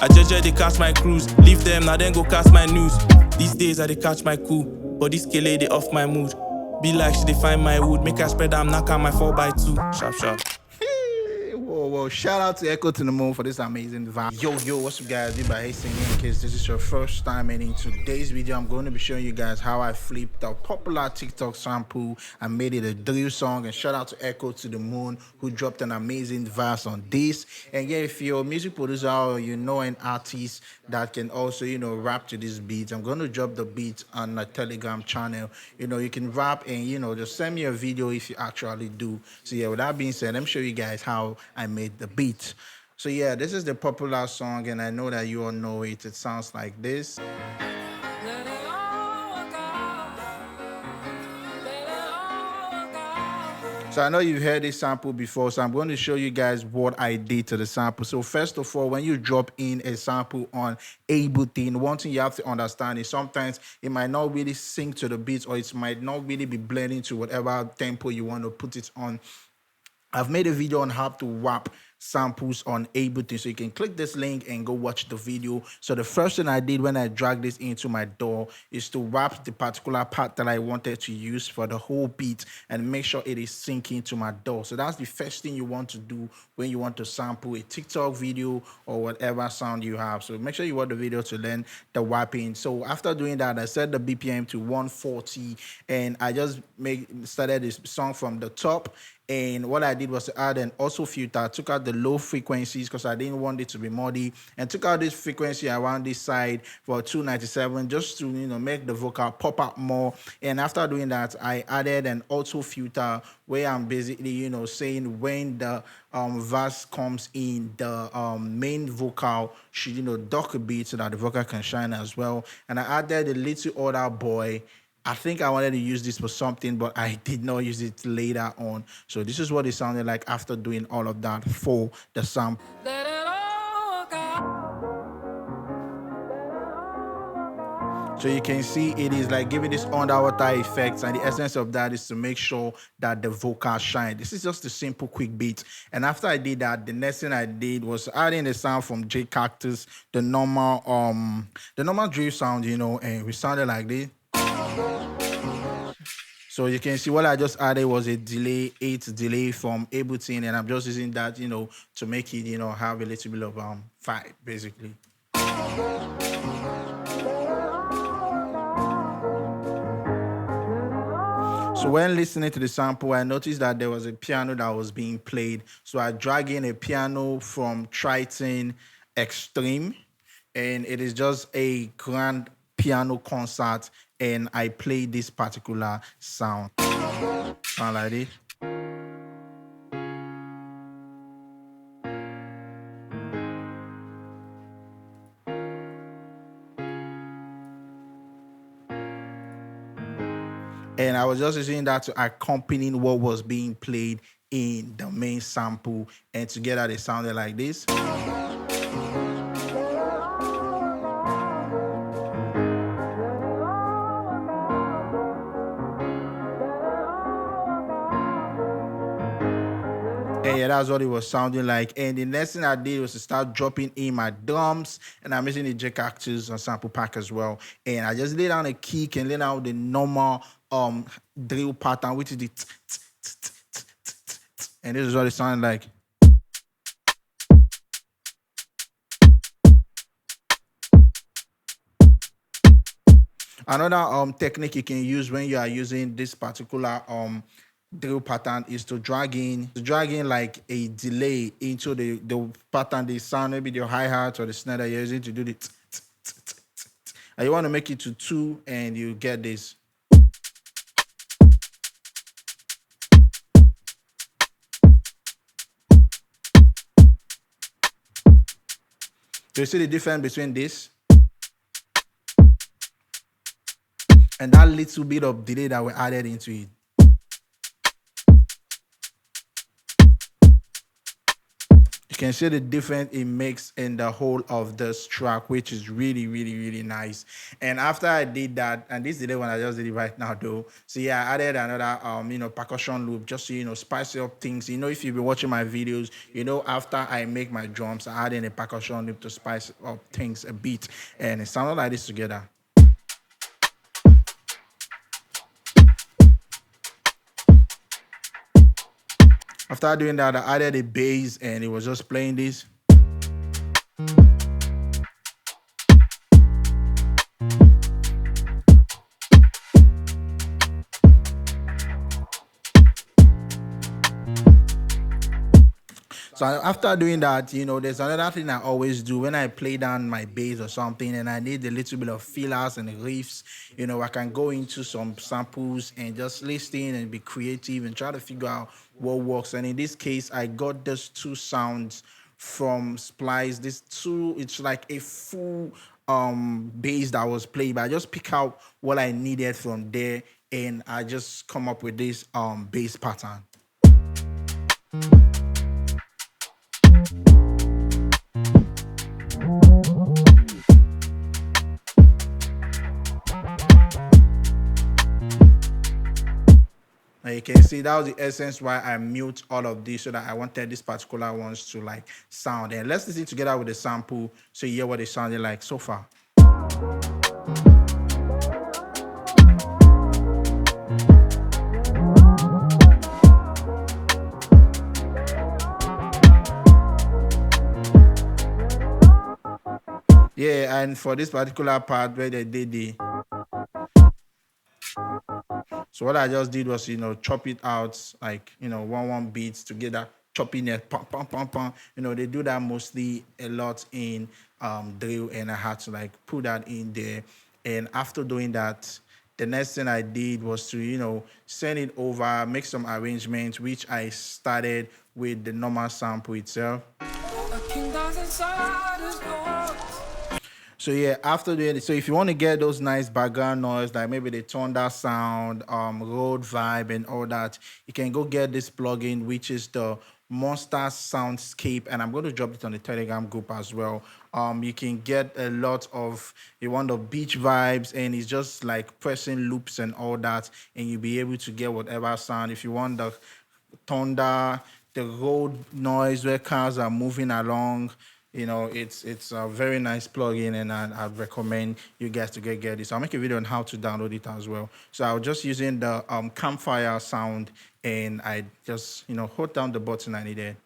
I judge they catch my cruise. Leave them, now then go catch my news. These days I they catch my cool, but this kele they off my mood. Be like she they find my wood, make her spread I'm knock on my 4x2. Sharp sharp. Whoa, shout out to Echo to the Moon for this amazing vibe. Yo, what's up guys, BeatsbyHcien. In case this is your first time, and in today's video I'm going to be showing you guys how I flipped a popular TikTok sample and made it a drill song. And shout out to Echo to the Moon who dropped an amazing verse on this. And yeah, if you're a music producer or you know an artist that can also, rap to this beat, I'm going to drop the beat on a Telegram channel. You can rap and just send me a video if you actually do. So yeah, with that being said, let me show you guys how I made the beat. So yeah, this is the popular song and I know that you all know it. It sounds like this. So I know you've heard this sample before, so I'm going to show you guys what I did to the sample. So first of all, when you drop in a sample on Ableton, one thing you have to understand is sometimes it might not really sync to the beat, or it might not really be blending to whatever tempo you want to put it on. I've made a video on how to wrap samples on Ableton, so you can click this link and go watch the video. So the first thing I did when I dragged this into my DAW is to wrap the particular part that I wanted to use for the whole beat and make sure it is syncing to my DAW. So that's the first thing you want to do when you want to sample a TikTok video or whatever sound you have. So make sure you watch the video to learn the wrapping. So after doing that, I set the BPM to 140 and I just started this song from the top. And what I did was to add an auto filter. I took out the low frequencies because I didn't want it to be muddy, and took out this frequency around this side for 297 just to make the vocal pop up more. And after doing that, I added an auto filter where I'm basically saying when the verse comes in, the main vocal should duck a bit so that the vocal can shine as well. And I added a little other boy. I think I wanted to use this for something, but I did not use it later on. So this is what it sounded like after doing all of that for the sample. So you can see it is like giving this underwater effects, and the essence of that is to make sure that the vocal shine. This is just a simple quick beat. And after I did that, the next thing I did was adding the sound from J Cactus, the normal drill sound, and we sounded like this. So you can see what I just added was a delay, 8 delay from Ableton, and I'm just using that, to make it, have a little bit of vibe, basically. So when listening to the sample, I noticed that there was a piano that was being played. So I dragged in a piano from Triton Extreme, and it is just a grand piano concert, and I played this particular sound like this. And I was just using that to accompany what was being played in the main sample, and together they sounded like this. And yeah, that's what it was sounding like. And the next thing I did was to start dropping in my drums, and I'm using the J Cactus on sample pack as well. And I just lay down a kick and lay down the normal drill pattern, which is the and this is what it sounded like. Another technique you can use when you are using this particular drill pattern is to drag in like a delay into the pattern, the sound, maybe the hi-hat or the snare that you're using to do the and you want to make it to 2, and you get this. Do you see the difference between this and that little bit of delay that we added into it? You You can see the difference it makes in the whole of this track, which is really, really, really nice. And after I did that, and this is the one I just did it right now though. So yeah, I added another percussion loop just to spice up things. If you've been watching my videos, after I make my drums, I add in a percussion loop to spice up things a bit. And it sounded like this together. After doing that, I added a bass and it was just playing this. So after doing that, there's another thing I always do when I play down my bass or something and I need a little bit of fillers and riffs, I can go into some samples and just listen and be creative and try to figure out what works. And in this case, I got these two sounds from Splice. It's like a full bass that was played, but I just pick out what I needed from there and I just come up with this bass pattern. You can see that was the essence why I mute all of this so that I wanted this particular ones to like sound. And let's listen together with the sample so you hear what they sounded like so far. Yeah, and for this particular part where they did the... So what I just did was, chop it out like, one beats together, chopping it, pam, pam, pam, pam. They do that mostly a lot in drill, and I had to like put that in there. And after doing that, the next thing I did was to, send it over, make some arrangements, which I started with the normal sample itself. So yeah, after doing it, so if you want to get those nice background noise, like maybe the thunder sound, road vibe and all that, you can go get this plugin, which is the Monster Soundscape, and I'm going to drop it on the Telegram group as well. You can get a lot of, you want the beach vibes, and it's just like pressing loops and all that, and you'll be able to get whatever sound. If you want the thunder, the road noise where cars are moving along, it's a very nice plugin, and I'd recommend you guys to get this. I'll make a video on how to download it as well. So I was just using the campfire sound, and I just hold down the button I needed.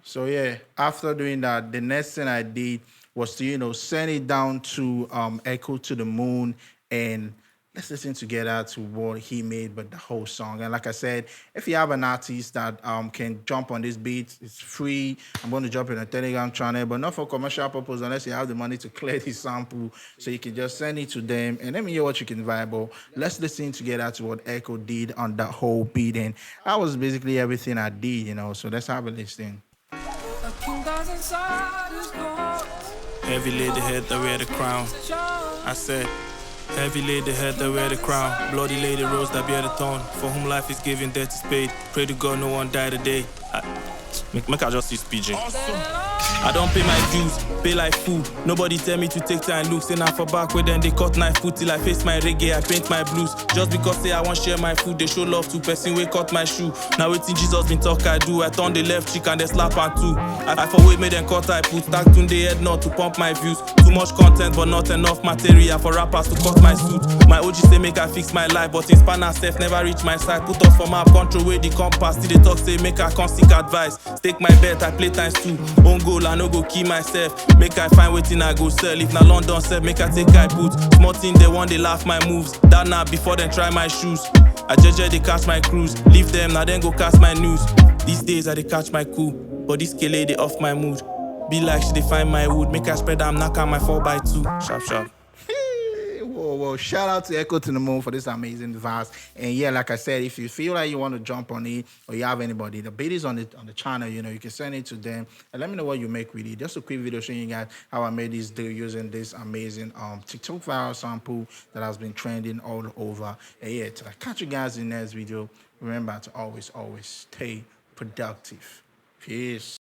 So yeah, after doing that, the next thing I did was to send it down to Echo to the Moon, and let's listen together to what he made, but the whole song. And like I said, if you have an artist that can jump on this beat, it's free. I'm going to drop it in a Telegram channel, but not for commercial purpose unless you have the money to clear the sample. So you can just send it to them and let me hear what you can vibe. Let's listen together to what Echo did on that whole beat. And that was basically everything I did, So let's have a listen. Heavy lady head that wear the crown. I said, heavy lady head that wear the crown. Bloody lady rose that bear the thorn. For whom life is given, death is paid. Pray to God no one die today. Make I just use PG. Awesome. I don't pay my dues, pay like fool. Nobody tell me to take time look. Say now for back where then they cut knife foot till I face my reggae, I paint my blues. Just because say I want share my food, they show love to person we cut my shoe. Now waiting Jesus been talk I do. I turn the left cheek and they slap and two. I for wait made them cut I put stack to the head not to pump my views. Too much content but not enough material for rappers to cut my suit. My OG say make I fix my life, but in spanner self never reach my side. Put us for map control where the compass. Till they talk say make I come seek advice. Stake my bet, I play times two. Own goal, I no go kill myself. Make I find waiting I go sell. If na London self, make I take I put. Small thing they want they laugh my moves. That now before they try my shoes. I jeje they catch my cruise. Leave them now then go cast my news. These days I they catch my cool, but this kele they off my mood. Be like she they find my wood. Make I spread I'm knock on my 4x2. Sharp sharp. Whoa. Shout out to Echo to the Moon for this amazing verse. And yeah, like I said, if you feel like you want to jump on it or you have anybody, the beat is on the channel, you know, you can send it to them and let me know what you make with it. Just a quick video showing you guys how I made this deal using this amazing TikTok viral sample that has been trending all over. And yeah, till I catch you guys in the next video, remember to always stay productive. Peace.